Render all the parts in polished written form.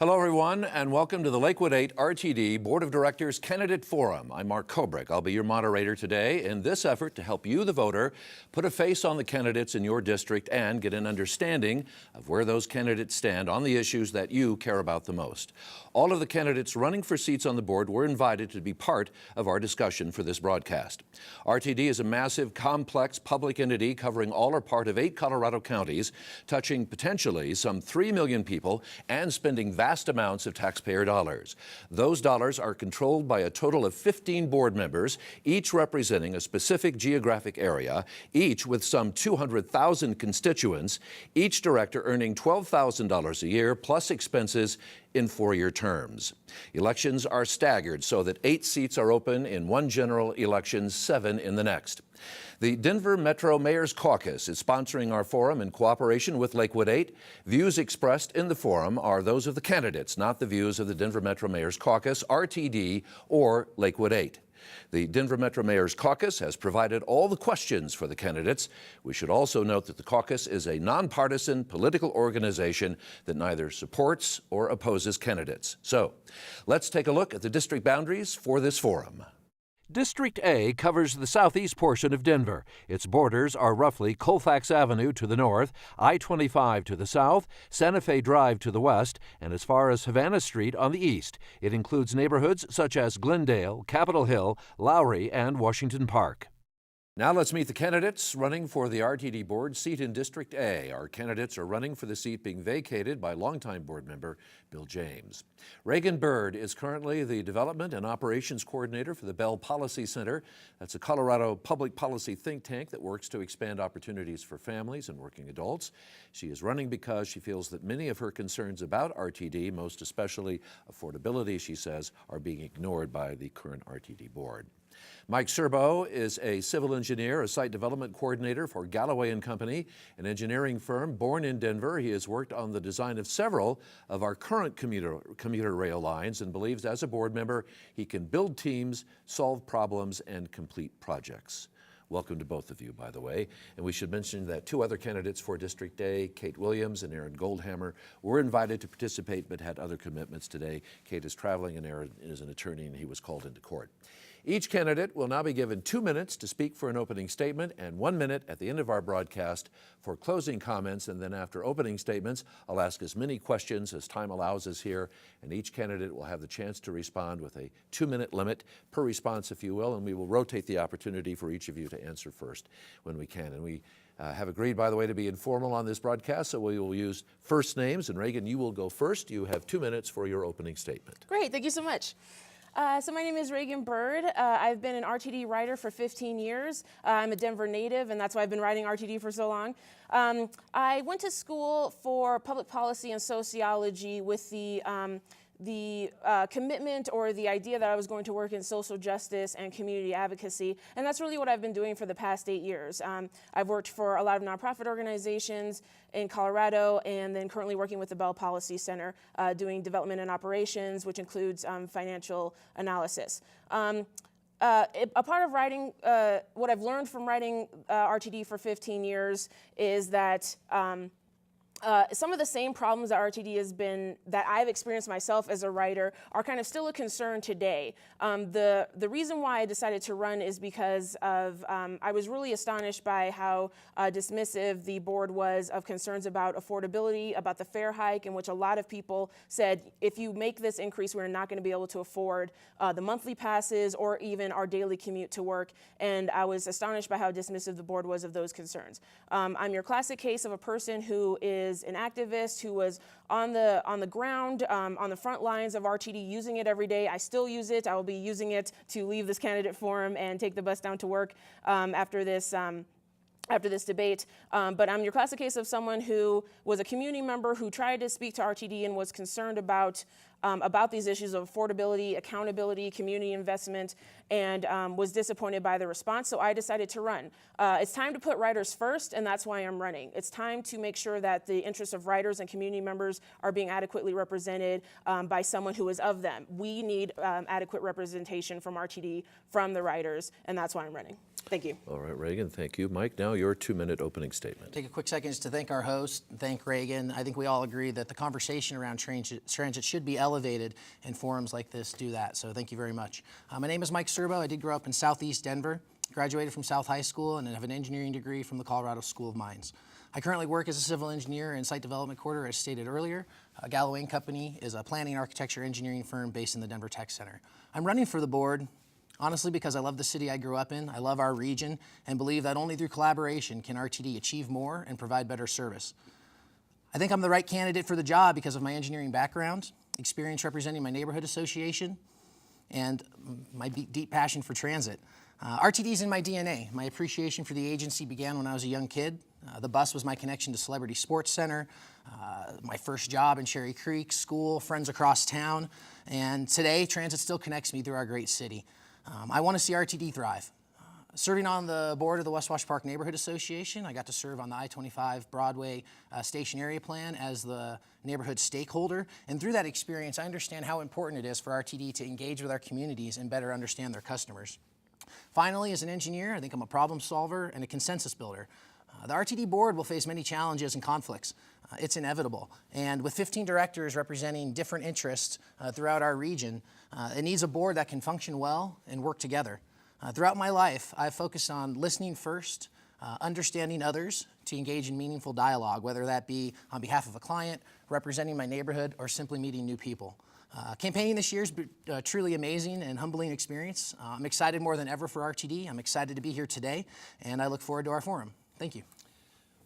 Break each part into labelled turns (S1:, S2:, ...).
S1: Hello, everyone, and welcome to the Lakewood 8 RTD Board of Directors Candidate Forum. I'm Mark Koberich. I'll be your moderator today in this effort to help you, the voter, put a face on the candidates in your district and get an understanding of where those candidates stand on the issues that you care about the most. All of the candidates running for seats on the board were invited to be part of our discussion for this broadcast. RTD is a massive, complex public entity covering all or part of 8 Colorado counties, touching potentially some 3 million people and spending vast amounts of taxpayer dollars. Those dollars are controlled by a total of 15 board members, each representing a specific geographic area, each with some 200,000 constituents, each director earning $12,000 a year plus expenses in 4-year terms. Elections are staggered so that 8 seats are open in one general election, 7 in the next. The Denver Metro Mayors Caucus is sponsoring our forum in cooperation with Lakewood 8. Views expressed in the forum are those of the candidates, not the views of the Denver Metro Mayors Caucus, RTD, or Lakewood 8. The Denver Metro Mayors Caucus has provided all the questions for the candidates. We should also note that the caucus is a non-partisan political organization that neither supports or opposes candidates. So, let's take a look at the district boundaries for this forum. District A covers the southeast portion of Denver. Its borders are roughly Colfax Avenue to the north, I-25 to the south, Santa Fe Drive to the west, and as far as Havana Street on the east. It includes neighborhoods such as Glendale, Capitol Hill, Lowry, and Washington Park. Now let's meet the candidates running for the RTD board seat in District A. Our candidates are running for the seat being vacated by longtime board member Bill James. Reagan Bird is currently the Development and Operations Coordinator for the Bell Policy Center. That's a Colorado public policy think tank that works to expand opportunities for families and working adults. She is running because she feels that many of her concerns about RTD, most especially affordability, she says, are being ignored by the current RTD board. Mike Serbo is a civil engineer, a site development coordinator for Galloway & Company, an engineering firm born in Denver. He has worked on the design of several of our current commuter rail lines and believes as a board member he can build teams, solve problems, and complete projects. Welcome to both of you, by the way. And we should mention that 2 other candidates for District A, Kate Williams and Aaron Goldhammer, were invited to participate but had other commitments today. Kate is traveling and Aaron is an attorney and he was called into court. Each candidate will now be given 2 minutes to speak for an opening statement and 1 minute at the end of our broadcast for closing comments. And then after opening statements, I'll ask as many questions as time allows us here, and each candidate will have the chance to respond with a 2-minute limit per response, if you will, and we will rotate the opportunity for each of you to answer first when we can. And we have agreed, by the way, to be informal on this broadcast, so we will use first names. And Reagan, you will go first. You have 2 minutes for your opening statement.
S2: Great, thank you so much. So my name is Reagan Bird. I've been an RTD writer for 15 years. I'm a Denver native, and that's why I've been writing RTD for so long. I went to school for public policy and sociology with the commitment or the idea that I was going to work in social justice and community advocacy, and that's really what I've been doing for the past 8 years. I've worked for a lot of nonprofit organizations in Colorado, and then currently working with the Bell Policy Center, doing development and operations, which includes financial analysis. A part of writing, what I've learned from writing RTD for 15 years is that some of the same problems that RTD has been, that I've experienced myself as a writer, are kind of still a concern today. The reason why I decided to run is because of, I was really astonished by how dismissive the board was of concerns about affordability, about the fare hike, in which a lot of people said, if you make this increase, we're not going to be able to afford the monthly passes or even our daily commute to work. And I was astonished by how dismissive the board was of those concerns. I'm your classic case of a person who is an activist, who was on the ground, on the front lines of RTD, using it every day. I still use it. I will be using it to leave this candidate forum and take the bus down to work after this debate. But I'm your classic case of someone who was a community member who tried to speak to RTD and was concerned about about these issues of affordability, accountability, community investment, and was disappointed by the response, so I decided to run. It's time to put riders first, and that's why I'm running. It's time to make sure that the interests of riders and community members are being adequately represented by someone who is of them. We need adequate representation from RTD, from the riders, and that's why I'm running. Thank you.
S1: All right, Reagan, thank you. Mike, now your 2-minute opening statement.
S3: Take a quick second to thank our host, thank Reagan. I think we all agree that the conversation around transit should be elevated, and forums like this do that, so thank you very much. My name is Mike Serbo. I did grow up in southeast Denver, graduated from South High School, and have an engineering degree from the Colorado School of Mines. I currently work as a civil engineer and site development coordinator, as stated earlier. Galloway & Company is a planning, architecture, engineering firm based in the Denver Tech Center. I'm running for the board honestly because I love the city I grew up in, I love our region, and believe that only through collaboration can RTD achieve more and provide better service. I think I'm the right candidate for the job because of my engineering background, experience representing my neighborhood association, and my deep passion for transit. RTD is in my DNA. My appreciation for the agency began when I was a young kid. The bus was my connection to Celebrity Sports Center, my first job in Cherry Creek, school, friends across town, and today transit still connects me through our great city. I want to see RTD thrive. Serving on the board of the West Wash Park Neighborhood Association, I got to serve on the I-25 Broadway Station Area Plan as the neighborhood stakeholder. And through that experience, I understand how important it is for RTD to engage with our communities and better understand their customers. Finally, as an engineer, I think I'm a problem solver and a consensus builder. The RTD board will face many challenges and conflicts. It's inevitable. And with 15 directors representing different interests throughout our region, it needs a board that can function well and work together. Throughout my life, I've focused on listening first, understanding others to engage in meaningful dialogue, whether that be on behalf of a client, representing my neighborhood, or simply meeting new people. Campaigning this year has been a truly amazing and humbling experience. I'm excited more than ever for RTD. I'm excited to be here today, and I look forward to our forum. Thank you.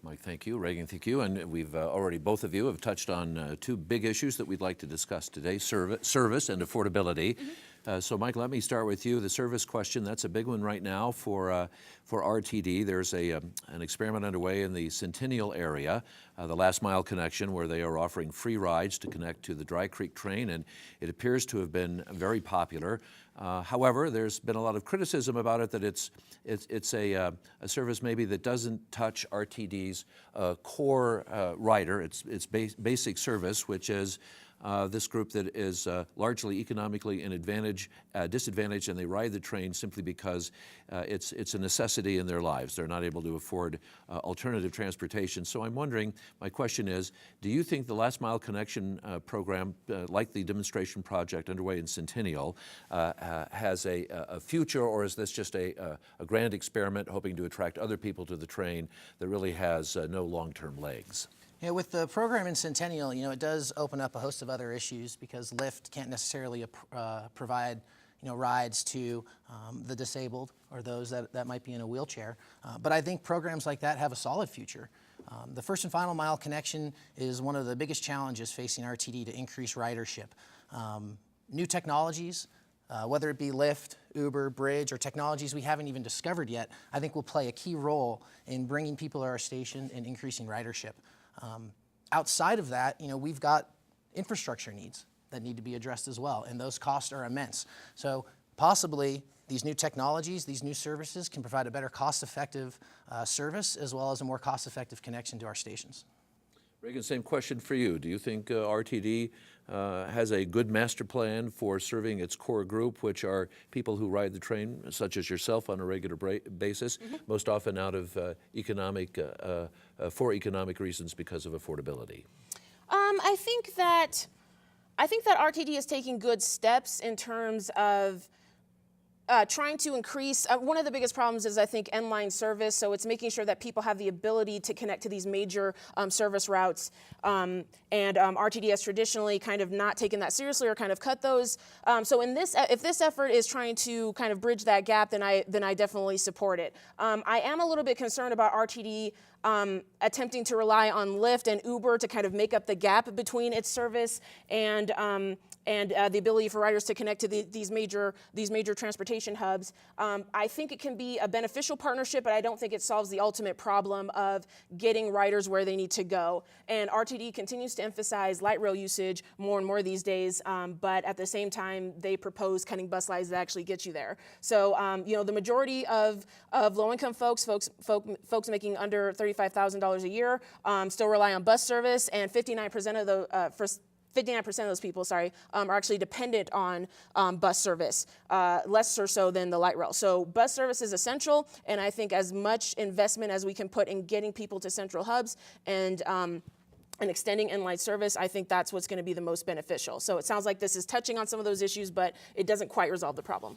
S1: Mike, thank you. Reagan, thank you. And we've already, both of you have touched on two big issues that we'd like to discuss today, service and affordability. So Mike, let me start with you. The service question, that's a big one right now for RTD. There's an experiment underway in the Centennial area, the last mile connection, where they are offering free rides to connect to the Dry Creek train, and it appears to have been very popular. However, there's been a lot of criticism about it, that it's a service maybe that doesn't touch RTD's core rider, its basic service, which is this group that is largely economically disadvantaged, and they ride the train simply because it's a necessity in their lives. They're not able to afford alternative transportation. So I'm wondering, my question is, do you think the last mile connection program, like the demonstration project underway in Centennial, has a future, or is this just a grand experiment hoping to attract other people to the train that really has no long-term legs?
S3: Yeah, with the program in Centennial, it does open up a host of other issues because Lyft can't necessarily provide, rides to the disabled or those that might be in a wheelchair. But I think programs like that have a solid future. The first and final mile connection is one of the biggest challenges facing RTD to increase ridership. New technologies, whether it be Lyft, Uber, Bridge, or technologies we haven't even discovered yet, I think will play a key role in bringing people to our station and increasing ridership. Outside of that, we've got infrastructure needs that need to be addressed as well, and those costs are immense. So possibly these new technologies, these new services can provide a better cost-effective service as well as a more cost-effective connection to our stations.
S1: Reagan, same question for you. Do you think RTD has a good master plan for serving its core group, which are people who ride the train, such as yourself, on a regular basis, most often out of for economic reasons because of affordability?
S2: I think that RTD is taking good steps in terms of trying to increase, one of the biggest problems is, I think, end-line service. So it's making sure that people have the ability to connect to these major service routes. And RTD has traditionally kind of not taken that seriously or kind of cut those. So if this effort is trying to kind of bridge that gap, then I definitely support it. I am a little bit concerned about RTD attempting to rely on Lyft and Uber to kind of make up the gap between its service and the ability for riders to connect to these major transportation hubs. I think it can be a beneficial partnership, but I don't think it solves the ultimate problem of getting riders where they need to go. And RTD continues to emphasize light rail usage more and more these days, but at the same time, they propose cutting bus lines that actually get you there. So, the majority of low-income folks making under $35,000 a year still rely on bus service, and 59% of the 59% of those people, are actually dependent on bus service, less or so than the light rail. So bus service is essential, and I think as much investment as we can put in getting people to central hubs and extending in-line service, I think that's what's going to be the most beneficial. So it sounds like this is touching on some of those issues, but it doesn't quite resolve the problem.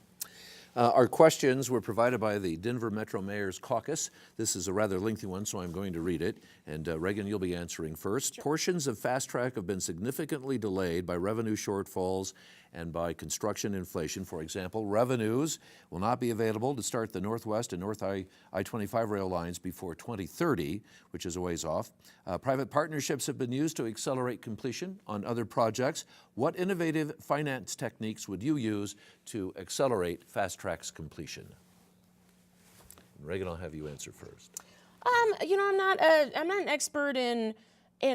S1: Our questions were provided by the Denver Metro Mayors Caucus. This is a rather lengthy one, so I'm going to read it. And Reagan, you'll be answering first. Sure. Portions of Fast Track have been significantly delayed by revenue shortfalls and by construction inflation. For example, revenues will not be available to start the Northwest and North I-25 rail lines before 2030, which is a ways off. Private partnerships have been used to accelerate completion on other projects. What innovative finance techniques would you use to accelerate Fast Track's completion? Reagan, I'll have you answer first.
S2: I'm not an expert in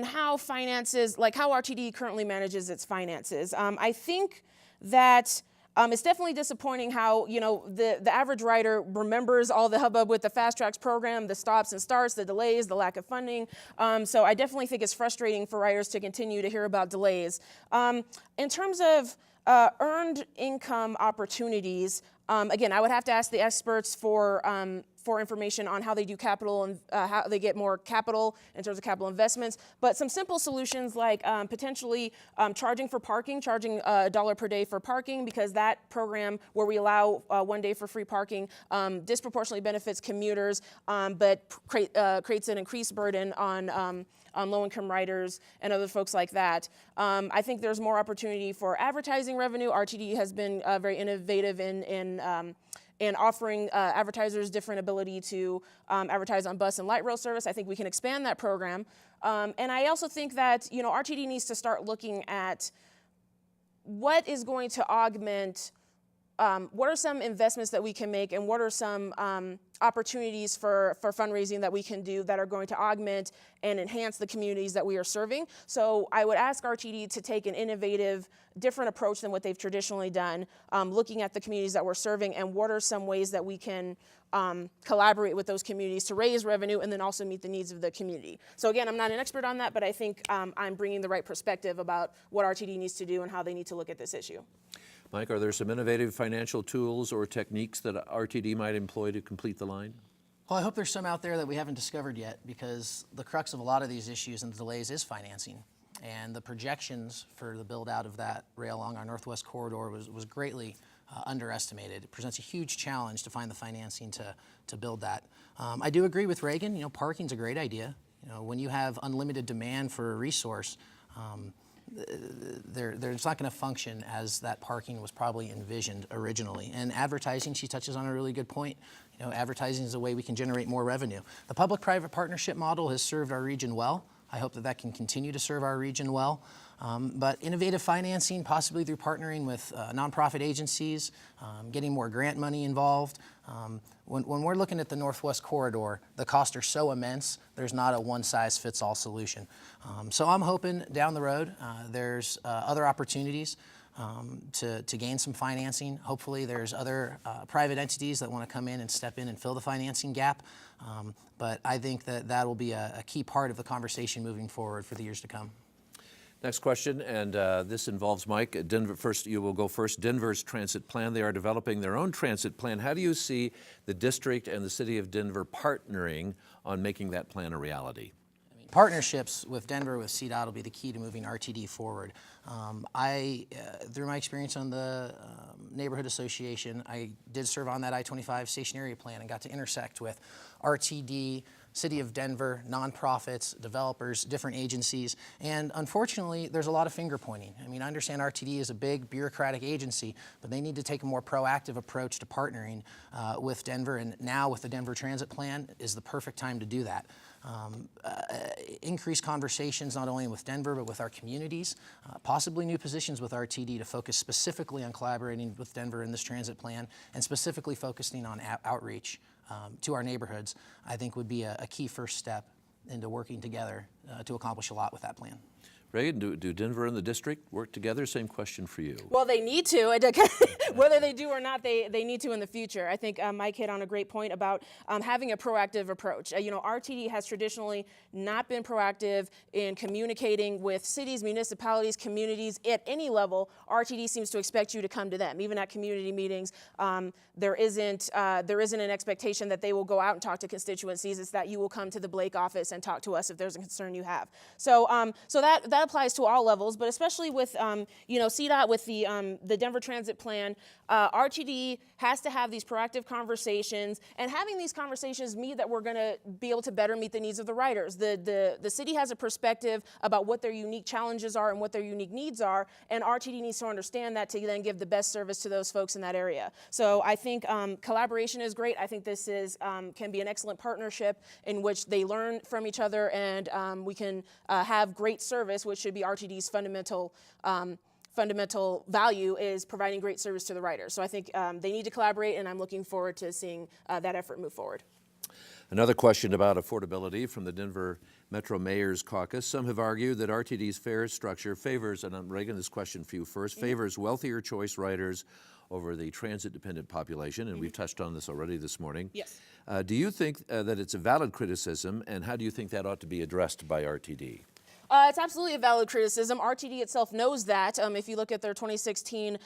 S2: how finances, like how RTD currently manages its finances. I think that it's definitely disappointing how, the average rider remembers all the hubbub with the Fast Tracks program, the stops and starts, the delays, the lack of funding. So I definitely think it's frustrating for riders to continue to hear about delays. In terms of earned income opportunities, again, I would have to ask the experts for information on how they do capital and how they get more capital in terms of capital investments. But some simple solutions like potentially charging for parking, charging $1 per day for parking, because that program where we allow 1 day for free parking disproportionately benefits commuters, but creates an increased burden on low-income riders and other folks like that. I think there's more opportunity for advertising revenue. RTD has been very innovative in offering advertisers different ability to advertise on bus and light rail service. I think we can expand that program. And I also think that RTD needs to start looking at what is going to augment, what are some investments that we can make, and what are some opportunities for fundraising that we can do that are going to augment and enhance the communities that we are serving. So I would ask RTD to take an innovative, different approach than what they've traditionally done, looking at the communities that we're serving and what are some ways that we can collaborate with those communities to raise revenue and then also meet the needs of the community. So again, I'm not an expert on that, but I think I'm bringing the right perspective about what RTD needs to do and how they need to look at this issue.
S1: Mike, are there some innovative financial tools or techniques that RTD might employ to complete the line?
S3: Well, I hope there's some out there that we haven't discovered yet, because the crux of a lot of these issues and the delays is financing. And the projections for the build out of that rail along our Northwest corridor was greatly underestimated. It presents a huge challenge to find the financing to build that. I do agree with Reagan, parking's a great idea. When you have unlimited demand for a resource, there's not going to function as that parking was probably envisioned originally. And advertising, she touches on a really good point. Advertising is a way we can generate more revenue. The public-private partnership model has served our region well. I hope that can continue to serve our region well. But innovative financing, possibly through partnering with nonprofit agencies, getting more grant money involved. When we're looking at the Northwest Corridor, the costs are so immense, there's not a one-size-fits-all solution. So I'm hoping down the road there's other opportunities to gain some financing. Hopefully there's other private entities that want to come in and step in and fill the financing gap. But I think that will be a key part of the conversation moving forward for the years to come.
S1: Next question, and this involves Mike. Denver, first, you will go first. Denver's transit plan. They are developing their own transit plan. How do you see the district and the city of Denver partnering on making that plan a reality?
S3: Partnerships with Denver, with CDOT, will be the key to moving RTD forward. Through my experience on the neighborhood association, I did serve on that I-25 station area plan and got to intersect with RTD, City of Denver, nonprofits, developers, different agencies, and unfortunately, there's a lot of finger pointing. I understand RTD is a big bureaucratic agency, but they need to take a more proactive approach to partnering with Denver, and now with the Denver Transit Plan is the perfect time to do that. increase conversations not only with Denver but with our communities, possibly new positions with RTD to focus specifically on collaborating with Denver in this transit plan and specifically focusing on outreach to our neighborhoods, I think would be a key first step into working together to accomplish a lot with that plan.
S1: Reagan, do Denver and the district work together? Same question for you.
S2: Well, they need to. Whether they do or not, they need to in the future. I think Mike hit on a great point about having a proactive approach. RTD has traditionally not been proactive in communicating with cities, municipalities, communities at any level. RTD seems to expect you to come to them. Even at community meetings, there isn't an expectation that they will go out and talk to constituencies. It's that you will come to the Blake office and talk to us if there's a concern you have. So that applies to all levels, but especially with CDOT with the Denver Transit Plan. RTD has to have these proactive conversations, and having these conversations mean that we're going to be able to better meet the needs of the riders. The city has a perspective about what their unique challenges are and what their unique needs are, and RTD needs to understand that to then give the best service to those folks in that area. So I think collaboration is great. I think this can be an excellent partnership in which they learn from each other, and we can have great service, which should be RTD's fundamental value is providing great service to the riders. So I think they need to collaborate, and I'm looking forward to seeing that effort move forward.
S1: Another question about affordability from the Denver Metro Mayors Caucus. Some have argued that RTD's fare structure favors, and Reagan, this question for you first, favors wealthier choice riders over the transit-dependent population, and we've touched on this already this morning.
S2: Yes.
S1: Do you think that it's a valid criticism, and how do you think that ought to be addressed by RTD?
S2: It's absolutely a valid criticism. RTD itself knows that. If you look at their 2016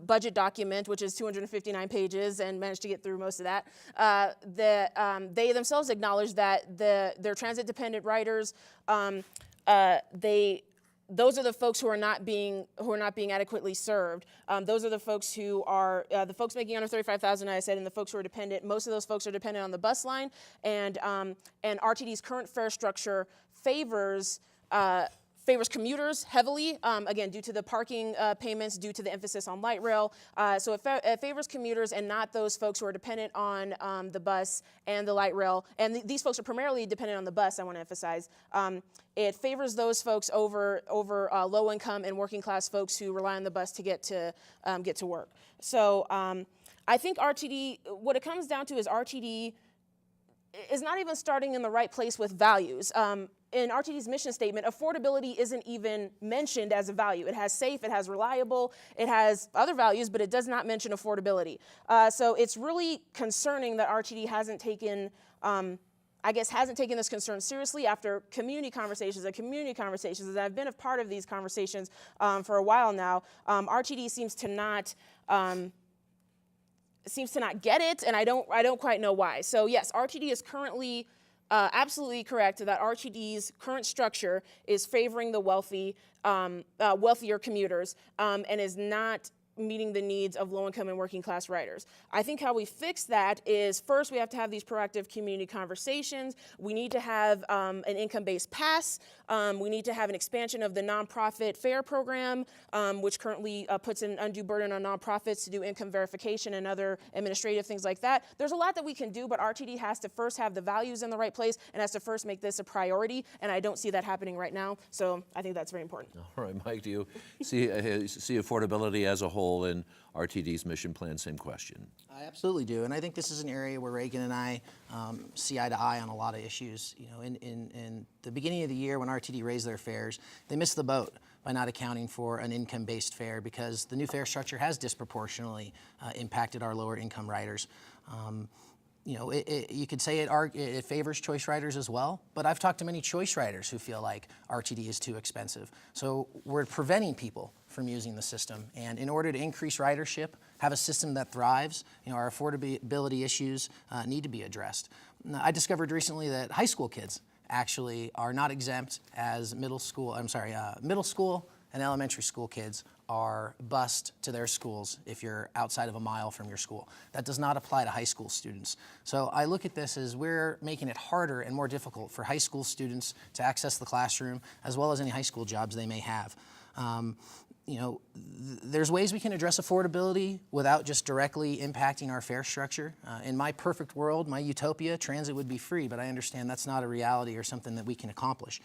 S2: budget document, which is 259 pages and managed to get through most of that, they themselves acknowledge that their transit-dependent riders, those are the folks who are not being adequately served. Those are the folks who are the folks making under $35,000, I said, and the folks who are dependent. Most of those folks are dependent on the bus line, and RTD's current fare structure favors commuters heavily, again, due to the parking payments, due to the emphasis on light rail. So it favors commuters and not those folks who are dependent on the bus and the light rail. And these folks are primarily dependent on the bus, I want to emphasize. It favors those folks over low income and working class folks who rely on the bus to get to work. So I think RTD, what it comes down to is RTD is not even starting in the right place with values. In RTD's mission statement, affordability isn't even mentioned as a value. It has safe, it has reliable, it has other values, but it does not mention affordability. So it's really concerning that RTD hasn't taken this concern seriously after community conversations, as I've been a part of these conversations for a while now. RTD seems to not get it, and I don't quite know why. So yes, RTD is currently absolutely correct that RTD's current structure is favoring the wealthier commuters and is not meeting the needs of low-income and working-class riders. I think how we fix that is, first, we have to have these proactive community conversations. We need to have an income-based pass. We need to have an expansion of the nonprofit fare program, which currently puts an undue burden on nonprofits to do income verification and other administrative things like that. There's a lot that we can do, but RTD has to first have the values in the right place and has to first make this a priority, and I don't see that happening right now, so I think that's very important.
S1: All right, Mike, do you see affordability as a whole in RTD's mission plan? Same question.
S3: I absolutely do, and I think this is an area where Reagan and I see eye to eye on a lot of issues. In the beginning of the year when RTD raised their fares, they missed the boat by not accounting for an income-based fare because the new fare structure has disproportionately impacted our lower income riders. You could say it favors choice riders as well, but I've talked to many choice riders who feel like RTD is too expensive. So we're preventing people from using the system. And in order to increase ridership, have a system that thrives, our affordability issues need to be addressed. I discovered recently that high school kids actually are not exempt as middle school and elementary school kids are bused to their schools if you're outside of a mile from your school. That does not apply to high school students. So I look at this as we're making it harder and more difficult for high school students to access the classroom as well as any high school jobs they may have. There's ways we can address affordability without just directly impacting our fare structure. In my perfect world, my utopia, transit would be free, but I understand that's not a reality or something that we can accomplish.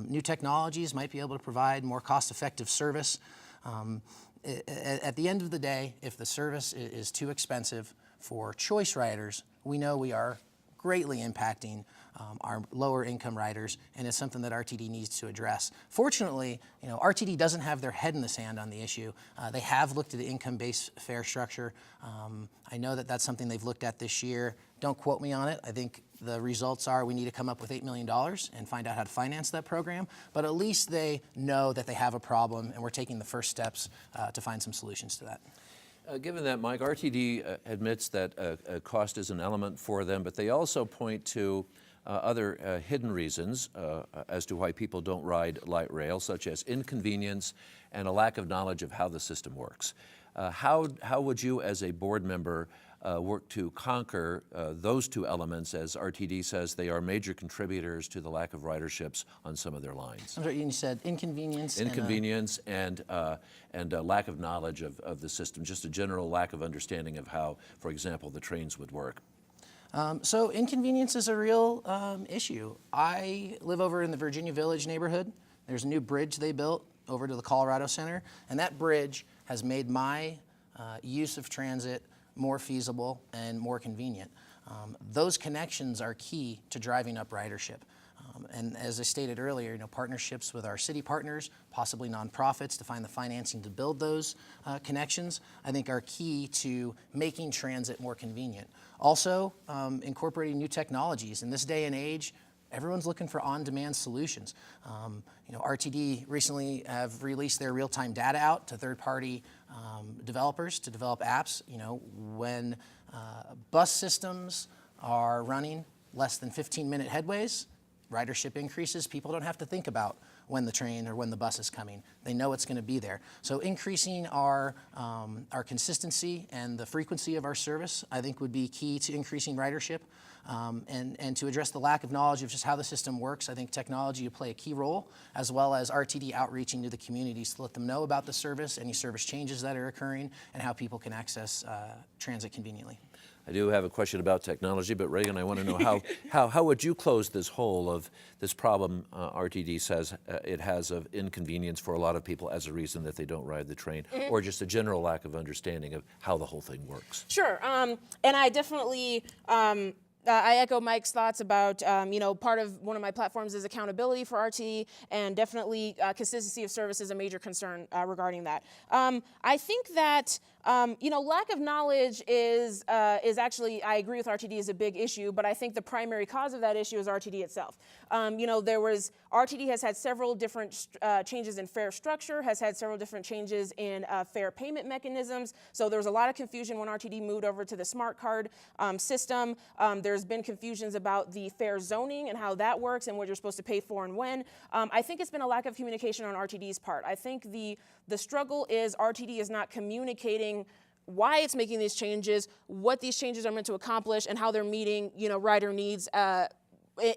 S3: New technologies might be able to provide more cost-effective service. At the end of the day, if the service is too expensive for choice riders, we know we are greatly impacting our lower income riders, and it's something that RTD needs to address. Fortunately, RTD doesn't have their head in the sand on the issue. They have looked at the income-based fare structure. I know that that's something they've looked at this year. Don't quote me on it. I think the results are we need to come up with $8 million and find out how to finance that program, but at least they know that they have a problem, and we're taking the first steps to find some solutions to that.
S1: Given that, Mike, RTD admits that cost is an element for them, but they also point to other hidden reasons as to why people don't ride light rail, such as inconvenience and a lack of knowledge of how the system works. How would you, as a board member, work to conquer those two elements, as RTD says they are major contributors to the lack of riderships on some of their lines?
S3: I'm sorry, you said inconvenience?
S1: Inconvenience and a lack of knowledge of the system, just a general lack of understanding of how, for example, the trains would work.
S3: So inconvenience is a real issue. I live over in the Virginia Village neighborhood. There's a new bridge they built over to the Colorado Center, and that bridge has made my use of transit more feasible and more convenient. Those connections are key to driving up ridership. And as I stated earlier, partnerships with our city partners, possibly nonprofits, to find the financing to build those connections, I think are key to making transit more convenient. Also, incorporating new technologies. In this day and age, everyone's looking for on-demand solutions. RTD recently have released their real-time data out to third-party developers to develop apps. When bus systems are running less than 15-minute headways, ridership increases. People don't have to think about when the train or when the bus is coming. They know it's going to be there. So increasing our consistency and the frequency of our service, I think, would be key to increasing ridership. And to address the lack of knowledge of just how the system works, I think technology will play a key role, as well as RTD outreaching to the communities to let them know about the service, any service changes that are occurring, and how people can access transit conveniently.
S1: I do have a question about technology, but Reagan, I want to know how would you close this hole of this problem RTD says it has of inconvenience for a lot of people as a reason that they don't ride the train, or just a general lack of understanding of how the whole thing works?
S2: Sure, and I definitely I echo Mike's thoughts about, part of one of my platforms is accountability for RTD, and definitely consistency of service is a major concern regarding that. I think that lack of knowledge is actually, I agree with RTD, is a big issue, but I think the primary cause of that issue is RTD itself. RTD has had several different changes in fare structure, has had several different changes in fare payment mechanisms. So there was a lot of confusion when RTD moved over to the smart card system. There's been confusions about the fare zoning and how that works and what you're supposed to pay for and when. I think it's been a lack of communication on RTD's part. I think the struggle is RTD is not communicating why it's making these changes, what these changes are meant to accomplish, and how they're meeting, rider needs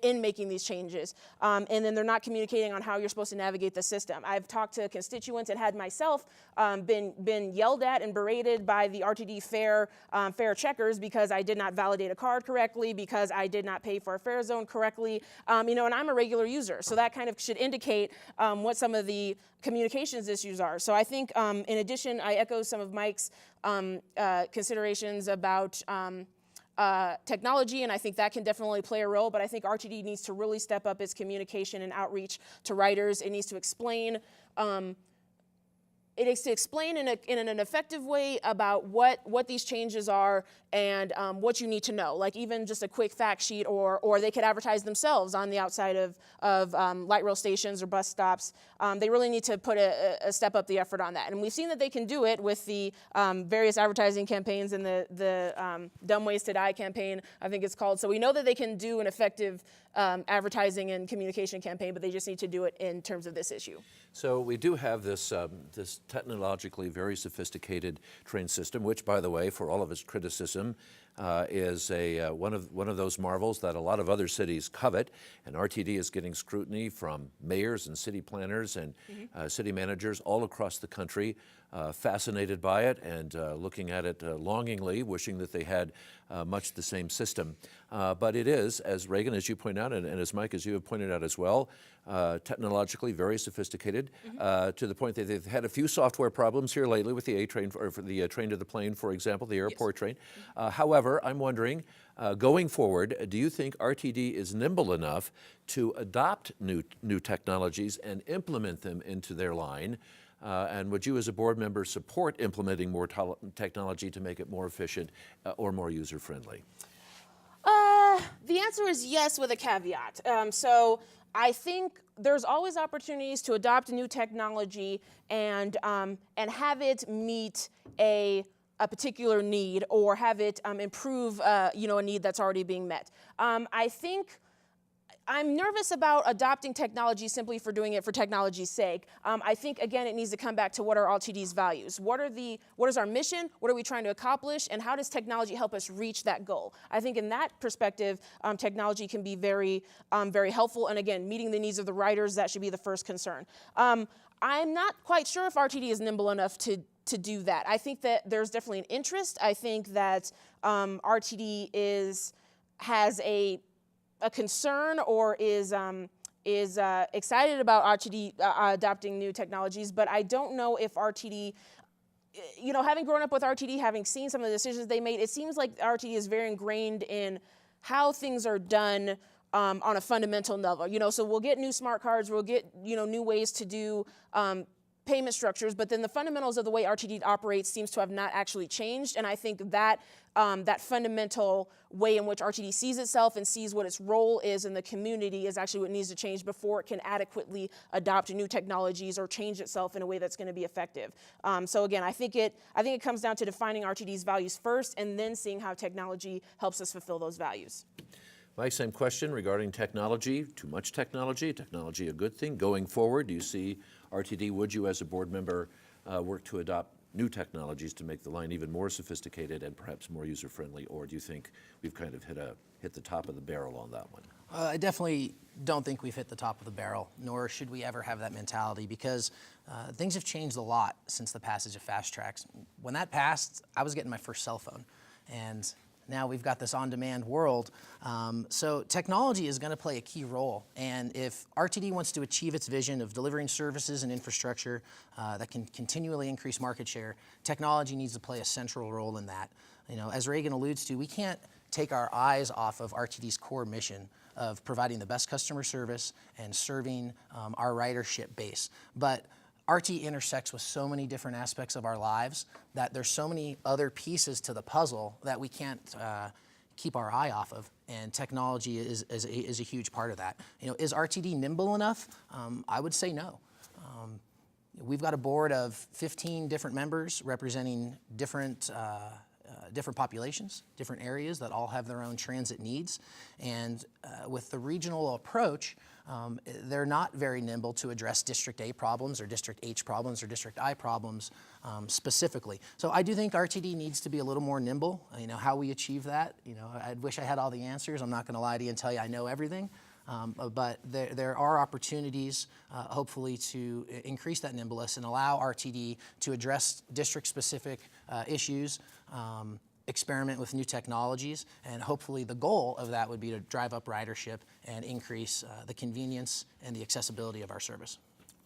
S2: in making these changes. And then they're not communicating on how you're supposed to navigate the system. I've talked to constituents and had myself been yelled at and berated by the RTD fare checkers because I did not validate a card correctly, because I did not pay for a fare zone correctly, and I'm a regular user. So that kind of should indicate what some of the communications issues are. So I think, in addition, I echo some of Mike's considerations about technology, and I think that can definitely play a role, but I think RTD needs to really step up its communication and outreach to riders. It needs to explain in an effective way about what these changes are and what you need to know, like even just a quick fact sheet, or they could advertise themselves on the outside of light rail stations or bus stops. They really need to put a step up the effort on that. And we've seen that they can do it with the various advertising campaigns and the Dumb Ways to Die campaign, I think it's called. So we know that they can do an effective advertising and communication campaign, but they just need to do it in terms of this issue.
S1: So we do have this technologically very sophisticated train system, which, by the way, for all of its criticism, is one of those marvels that a lot of other cities covet, and RTD is getting scrutiny from mayors and city planners and city managers all across the country, fascinated by it and looking at it longingly, wishing that they had much the same system. But it is, as Reagan, as you point out, and as Mike, as you have pointed out as well, technologically very sophisticated, to the point that they've had a few software problems here lately with the A-train, or for the train to the plane, for example, the airport train. However, I'm wondering, going forward, do you think RTD is nimble enough to adopt new technologies and implement them into their line? And would you as a board member support implementing more technology to make it more efficient or more user-friendly?
S2: The answer is yes, with a caveat. So I think there's always opportunities to adopt new technology and have it meet a particular need, or have it improve a need that's already being met. I think I'm nervous about adopting technology simply for doing it for technology's sake. I think, again, it needs to come back to what are RTD's values. What is our mission? What are we trying to accomplish? And how does technology help us reach that goal? I think in that perspective, technology can be very, very helpful. And again, meeting the needs of the riders, that should be the first concern. I'm not quite sure if RTD is nimble enough to do that. I think that there's definitely an interest. I think that RTD has a concern, or is excited about RTD adopting new technologies, but I don't know if RTD, having grown up with RTD, having seen some of the decisions they made, it seems like RTD is very ingrained in how things are done on a fundamental level. So we'll get new smart cards, we'll get new ways to do payment structures, but then the fundamentals of the way RTD operates seems to have not actually changed. And I think that that fundamental way in which RTD sees itself and sees what its role is in the community is actually what needs to change before it can adequately adopt new technologies or change itself in a way that's going to be effective. So again, I think it comes down to defining RTD's values first, and then seeing how technology helps us fulfill those values.
S1: Mike, same question regarding technology. Too much technology a good thing? Going forward, do you see RTD, would you as a board member work to adopt new technologies to make the line even more sophisticated and perhaps more user-friendly, or do you think we've kind of hit the top of the barrel on that one?
S3: I definitely don't think we've hit the top of the barrel, nor should we ever have that mentality, because things have changed a lot since the passage of Fast Tracks. When that passed, I was getting my first cell phone, and now we've got this on-demand world. So technology is going to play a key role. And if RTD wants to achieve its vision of delivering services and infrastructure that can continually increase market share, technology needs to play a central role in that. As Reagan alludes to, we can't take our eyes off of RTD's core mission of providing the best customer service and serving our ridership base. But RT intersects with so many different aspects of our lives that there's so many other pieces to the puzzle that we can't keep our eye off of, and technology is a huge part of that. Is RTD nimble enough? I would say no. We've got a board of 15 different members representing different populations, different areas that all have their own transit needs, and with the regional approach, they're not very nimble to address District A problems or District H problems or District I problems specifically. So I do think RTD needs to be a little more nimble. How we achieve that, I wish I had all the answers. I'm not going to lie to you and tell you I know everything. But there are opportunities, hopefully, to increase that nimbleness and allow RTD to address district-specific issues, experiment with new technologies, and hopefully the goal of that would be to drive up ridership and increase the convenience and the accessibility of our service.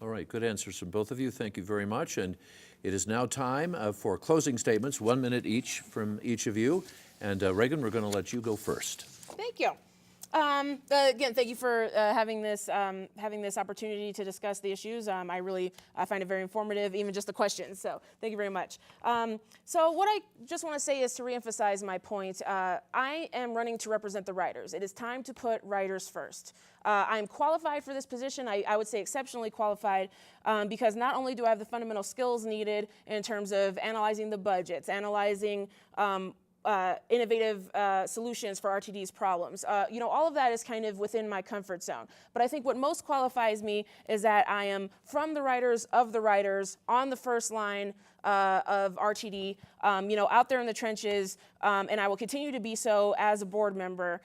S1: All right, good answers from both of you. Thank you very much. And it is now time for closing statements, 1 minute each from each of you. And Reagan, we're going to let you go first.
S2: Thank you. Again, thank you for having this opportunity to discuss the issues. I find it very informative, even just the questions. So thank you very much. So what I just want to say is to reemphasize my point. I am running to represent the riders. It is time to put riders first. I'm qualified for this position. I would say exceptionally qualified because not only do I have the fundamental skills needed in terms of analyzing the budgets, analyzing innovative solutions for RTD's problems. All of that is kind of within my comfort zone. But I think what most qualifies me is that I am from the writers, of the writers, on the first line of RTD, out there in the trenches, and I will continue to be so as a board member.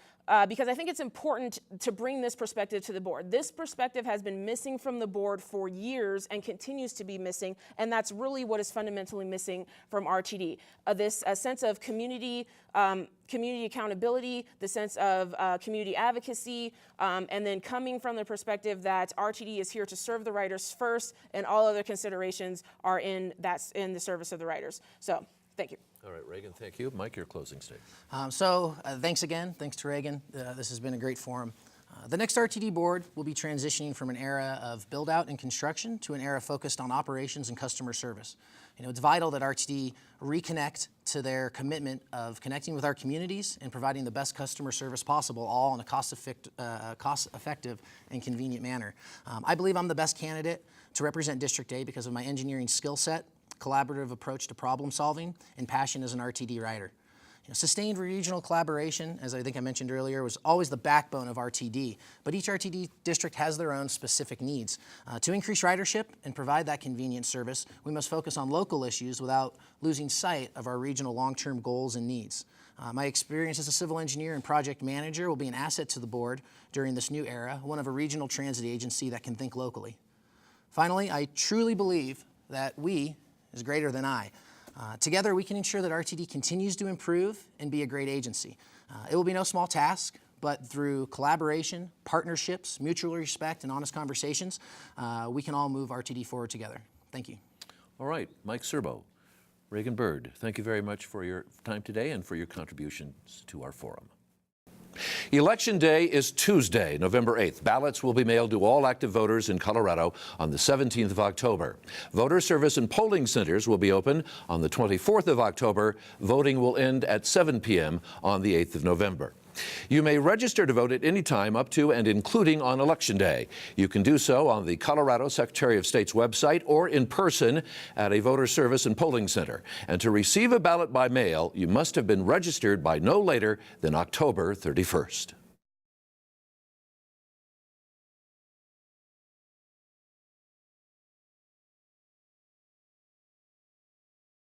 S2: Because I think it's important to bring this perspective to the board. This perspective has been missing from the board for years and continues to be missing, and that's really what is fundamentally missing from RTD. This sense of community accountability, the sense of community advocacy, and then coming from the perspective that RTD is here to serve the writers first, and all other considerations are in the service of the writers. So, thank you.
S1: All right, Reagan, thank you. Mike, your closing statement.
S3: Thanks again. Thanks to Reagan. This has been a great forum. The next RTD board will be transitioning from an era of build-out and construction to an era focused on operations and customer service. It's vital that RTD reconnect to their commitment of connecting with our communities and providing the best customer service possible, all in a cost-effective and convenient manner. I believe I'm the best candidate to represent District A because of my engineering skill set, collaborative approach to problem solving, and passion as an RTD writer. Sustained regional collaboration, as I think I mentioned earlier, was always the backbone of RTD, but each RTD district has their own specific needs. To increase ridership and provide that convenient service, we must focus on local issues without losing sight of our regional long-term goals and needs. My experience as a civil engineer and project manager will be an asset to the board during this new era, one of a regional transit agency that can think locally. Finally, I truly believe that we is greater than I. Together, we can ensure that RTD continues to improve and be a great agency. It will be no small task, but through collaboration, partnerships, mutual respect, and honest conversations, we can all move RTD forward together. Thank you.
S1: All right, Mike Serbo, Reagan Bird, thank you very much for your time today and for your contributions to our forum. Election Day is Tuesday, November 8th. Ballots will be mailed to all active voters in Colorado on the 17th of October. Voter service and polling centers will be open on the 24th of October. Voting will end at 7 p.m. on the 8th of November. You may register to vote at any time up to and including on Election Day. You can do so on the Colorado Secretary of State's website or in person at a voter service and polling center. And to receive a ballot by mail, you must have been registered by no later than October 31st.